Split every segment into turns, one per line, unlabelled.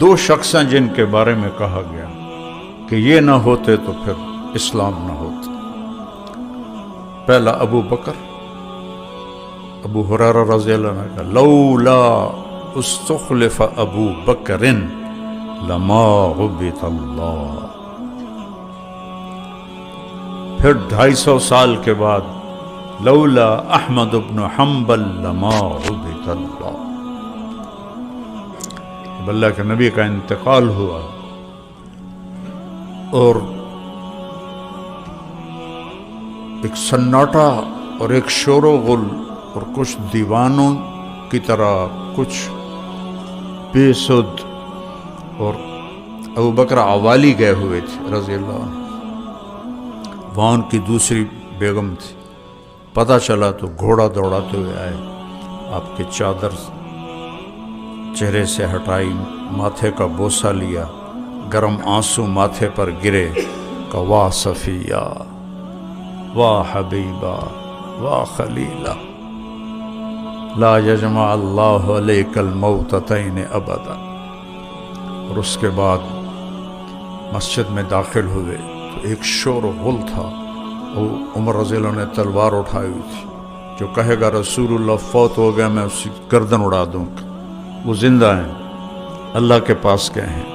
دو شخص ہیں جن کے بارے میں کہا گیا کہ یہ نہ ہوتے تو پھر اسلام نہ ہوتا. پہلا ابو بکر. ابو ہریرہ رضی اللہ عنہ کا لولا استخلف ابو بکر لما عبد اللہ. پھر 250 سال کے بعد لولا احمد بن حنبل لما عبد اللہ. جب اللہ کے نبی کا انتقال ہوا اور ایک سناٹا اور ایک شور و غل اور کچھ دیوانوں کی طرح کچھ بے سد، اور ابو بکر عوالی گئے ہوئے تھے رضی اللہ عنہ، وہاں ان کی دوسری بیگم تھی. پتہ چلا تو گھوڑا دوڑاتے ہوئے آئے، آپ کی چادر چہرے سے ہٹائی، ماتھے کا بوسہ لیا، گرم آنسو ماتھے پر گرے کہ واہ صفیہ واہ حبیبہ واہ خلیلہ لا یجمع اللہ علیک الموتتین ابدا. اور اس کے بعد مسجد میں داخل ہوئے تو ایک شور و غل تھا. وہ عمر رضی اللہ عنہ نے تلوار اٹھائی ہوئی تھی، جو کہے گا رسول اللہ فوت ہو گیا میں اس کی گردن اڑا دوں گا. وہ زندہ ہیں، اللہ کے پاس گئے ہیں،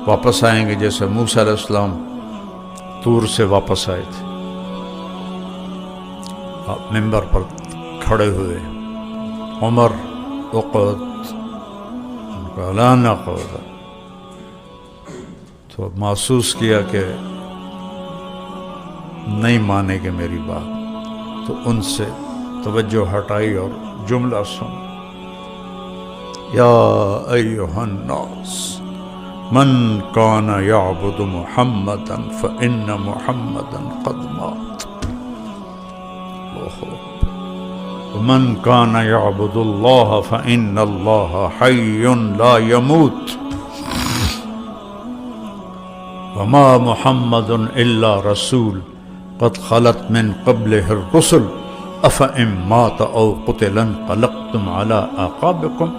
واپس آئیں گے جیسے موسیٰ علیہ السلام طور سے واپس آئے تھے. آپ منبر پر کھڑے ہوئے، عمر اقعد، ان کا لا نقعد. تو محسوس کیا کہ نہیں مانے گے میری بات، تو ان سے توجہ ہٹائی اور جملہ سن، یا ایہا الناس من کان یعبد محمدا فإن محمدا قد مات ومن کان یعبد اللہ فإن اللہ حی لا یموت وما محمد الا رسول قد خلت من قبلہ الرسل افإن مات او قتل انقلبتم على اعقابکم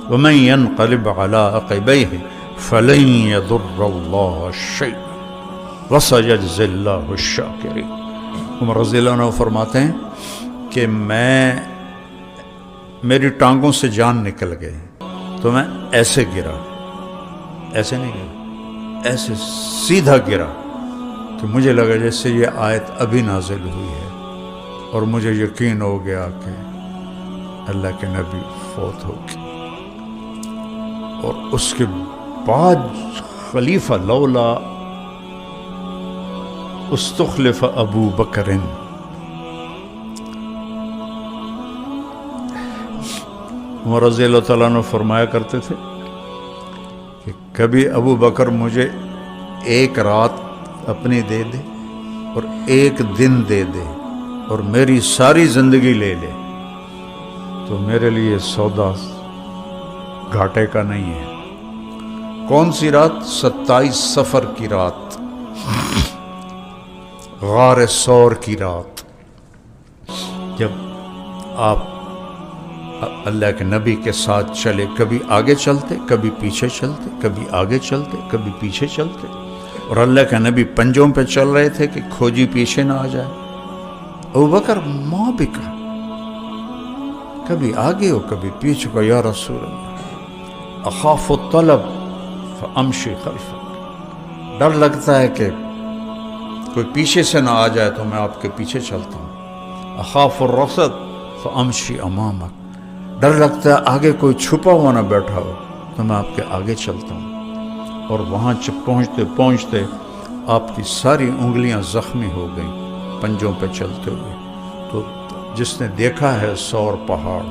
ومن ينقلب على عقبيه فلن يضر الله شيئا وسيجزي الله الشاكرين. عمر رضی اللہ عنہ فرماتے ہیں کہ میری ٹانگوں سے جان نکل گئی تو میں ایسے گرا، ایسے نہیں گرا، ایسے سیدھا گرا کہ مجھے لگا جیسے یہ آیت ابھی نازل ہوئی ہے، اور مجھے یقین ہو گیا کہ اللہ کے نبی فوت ہو گئے. اور اس کے بعد خلیفہ لولا استخلف ابو بکر. عمر رضی اللہ تعالیٰ عنہ فرمایا کرتے تھے کہ کبھی ابو بکر مجھے ایک رات اپنی دے دے اور ایک دن دے دے اور میری ساری زندگی لے لے تو میرے لیے سودا گھاٹے کا نہیں ہے. کون سی رات؟ 27 صفر کی رات، غار ثور کی رات، جب آپ اللہ کے نبی کے ساتھ چلے، کبھی آگے چلتے کبھی پیچھے چلتے، کبھی آگے چلتے کبھی پیچھے چلتے، اور اللہ کے نبی پنجوں پہ چل رہے تھے کہ کھوجی پیچھے نہ آ جائے. ابو بکر ماں بکا، کبھی آگے ہو کبھی پیچھے کو، یا رسول اللہ اخاف الطلب فامشی خلفک، ڈر لگتا ہے کہ کوئی پیچھے سے نہ آ جائے تو میں آپ کے پیچھے چلتا ہوں. اخاف الرصد فامشی امامک، ڈر لگتا ہے آگے کوئی چھپا ہوا نہ بیٹھا ہو تو میں آپ کے آگے چلتا ہوں. اور وہاں پہنچتے پہنچتے آپ کی ساری انگلیاں زخمی ہو گئیں پنجوں پہ چلتے ہوئے. تو جس نے دیکھا ہے ثور پہاڑ،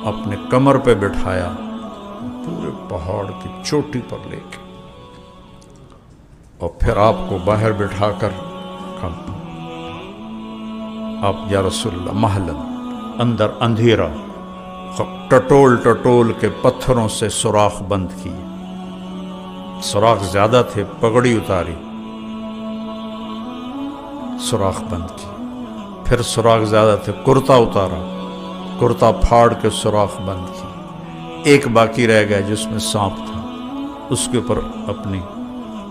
اپنے کمر پہ بٹھایا پورے پہاڑ کی چوٹی پر لے کے، اور پھر آپ کو باہر بٹھا کر آپ یا رسول اللہ محلن، اندر اندھیرا، ٹٹول ٹٹول کے پتھروں سے سوراخ بند کیے. سوراخ زیادہ تھے، پگڑی اتاری، سوراخ بند کی. پھر سوراخ زیادہ تھے، کرتا اتارا، کرتا پھاڑ کے سوراخ بند کی. ایک باقی رہ گیا جس میں سانپ تھا، اس کے اوپر اپنی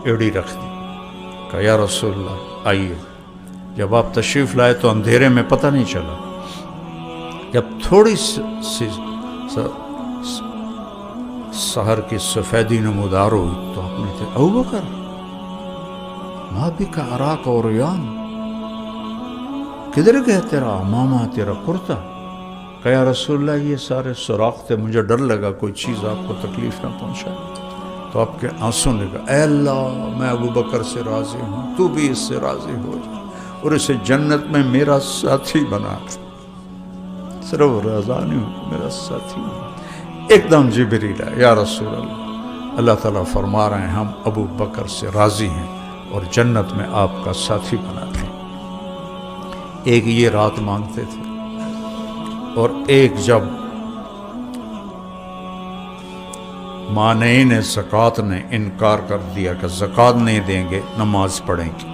ایڑی رکھ دی، کہا یا رسول اللہ آئیے۔ جب آپ تشریف لائے تو اندھیرے میں پتہ نہیں چلا، جب تھوڑی سی سحر کی سفیدی نمودار ہوئی تو آپ نے کہا ابوبکر ما بک اراک عریان، کدھر گیا تیرا امامہ تیرا کرتا؟ کہا یا رسول اللہ یہ سارے سوراخ تھے، مجھے ڈر لگا کوئی چیز آپ کو تکلیف نہ پہنچائے۔ تو آپ کے آنسوں نے کہا اے اللہ میں ابوبکر سے راضی ہوں، تو بھی اس سے راضی ہو جا اور اسے جنت میں میرا ساتھی بنا، صرف رضا نہیں ہوں میرا ساتھی بنا۔ ایک دم جبریل آیا، یا رسول اللہ اللہ تعالیٰ فرما رہے ہیں ہم ابو بکر سے راضی ہیں اور جنت میں آپ کا ساتھی بناتے ہیں۔ ایک یہ رات مانگتے تھے، اور ایک جب مانعین زکوٰۃ نے انکار کر دیا کہ زکوٰۃ نہیں دیں گے نماز پڑھیں گے،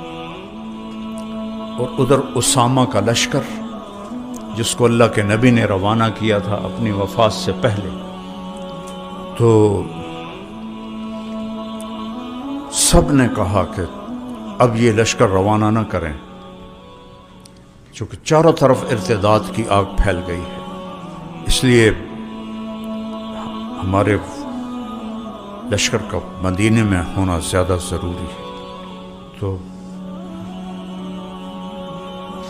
اور ادھر اسامہ کا لشکر جس کو اللہ کے نبی نے روانہ کیا تھا اپنی وفات سے پہلے، تو سب نے کہا کہ اب یہ لشکر روانہ نہ کریں، چونکہ چاروں طرف ارتداد کی آگ پھیل گئی ہے، اس لیے ہمارے لشکر کا مدینے میں ہونا زیادہ ضروری ہے۔ تو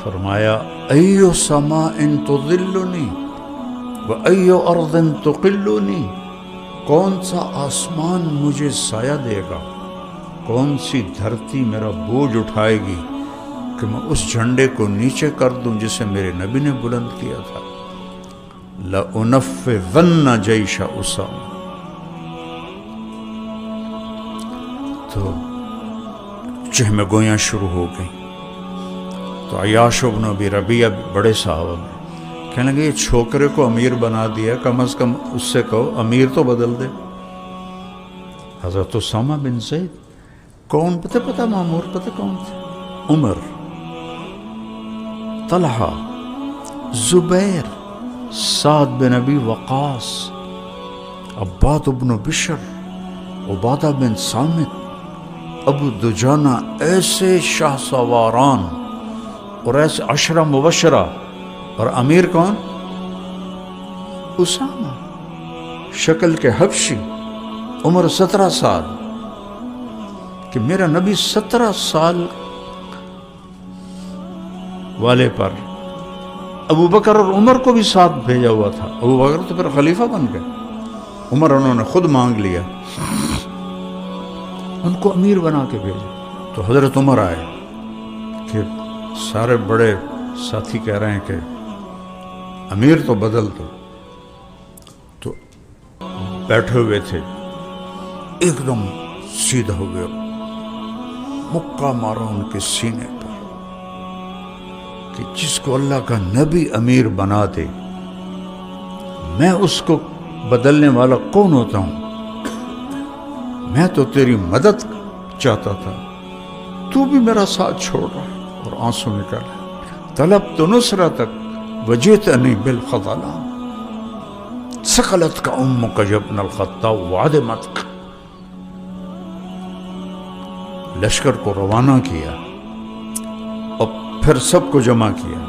فرمایا ایو سماء تظلنی و ایو ارض تقلنی، کون سا آسمان مجھے سایہ دے گا، کون سی دھرتی میرا بوجھ اٹھائے گی کہ میں اس جھنڈے کو نیچے کر دوں جسے میرے نبی نے بلند کیا تھا۔ لَأُنَفِّذَنَّ جَيْشَ أُسَامَہ۔ تو چہمہ گویاں شروع ہو گئیں۔ تو عیاش بن ابی ربیعہ بڑے صحابہ میں کہنے لگے یہ چھوکرے کو امیر بنا دیا، کم از کم اس سے کہو امیر تو بدل دے۔ حضرت اسامہ بن زید کون پتہ مامور پتہ کون تھے؟ عمر، طلحہ، زبیر، سعد بن ابی وقاص، عباد بن بشر، عبادہ بن صامت، ابو دجانہ، ایسے شاہ سواران اور ایسے عشرہ مبشرہ، اور امیر کون؟ اسامہ، شکل کے حبشی، عمر 17 سال، کہ میرا نبی 17 سال والے پر ابو بکر اور عمر کو بھی ساتھ بھیجا ہوا تھا۔ ابو بکر تو پھر خلیفہ بن گئے، عمر انہوں نے خود مانگ لیا، ان کو امیر بنا کے بھیجا۔ تو حضرت عمر آئے کہ سارے بڑے ساتھی کہہ رہے ہیں کہ امیر تو بدل دو۔ تو بیٹھے ہوئے تھے، ایک دم سیدھا ہو گیا، مکہ مارا ان کے سینے پر کہ جس کو اللہ کا نبی امیر بنا دے، میں اس کو بدلنے والا کون ہوتا ہوں؟ میں تو تیری مدد چاہتا تھا، تو بھی میرا ساتھ چھوڑ رہا ہے۔ اور آنسو نکلا، طلبت نصرتک وجئتنی بالخذلان، ثقلتک امک یا ابن الخطاب وعدمتک۔ لشکر کو روانہ کیا اور پھر سب کو جمع کیا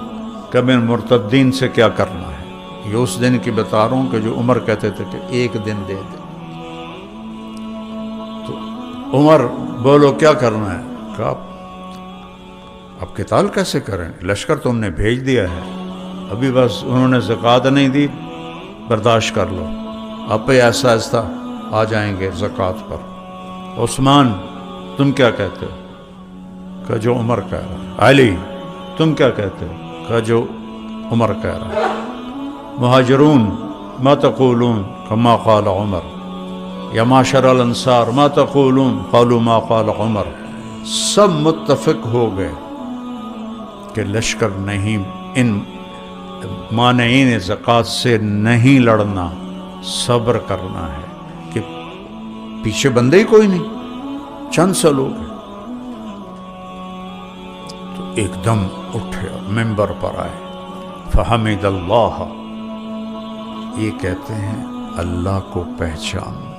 کہ میں مرتدین سے کیا کرنا ہے۔ یہ اس دن کی بتا رہا ہوں کہ جو عمر کہتے تھے کہ ایک دن دے دے۔ تو عمر بولو کیا کرنا ہے؟ کہا اب قتال کیسے کریں؟ لشکر تو ہم نے بھیج دیا ہے، ابھی بس انہوں نے زکوٰۃ نہیں دی، برداشت کر لو، آپ ہی ایسا ایسا آ جائیں گے زکوٰۃ پر۔ عثمان تم کیا کہتے ہو؟ کہ جو عمر کہہ رہا ہے۔ علی تم کیا کہتے ہو؟ کہ جو عمر کہہ رہا ہے۔ مہاجرون ما تقولون کما قال عمر، یا معاشر الانصار ما تقولون قالوا ما قال عمر۔ سب متفق ہو گئے کہ لشکر نہیں، ان مانعین زکوٰۃ سے نہیں لڑنا، صبر کرنا ہے کہ پیچھے بندے ہی کوئی نہیں، چند سا لوگ ہیں۔ تو ایک دم اٹھے اور ممبر پر آئے، فحمد اللہ، یہ کہتے ہیں اللہ کو پہچاننا۔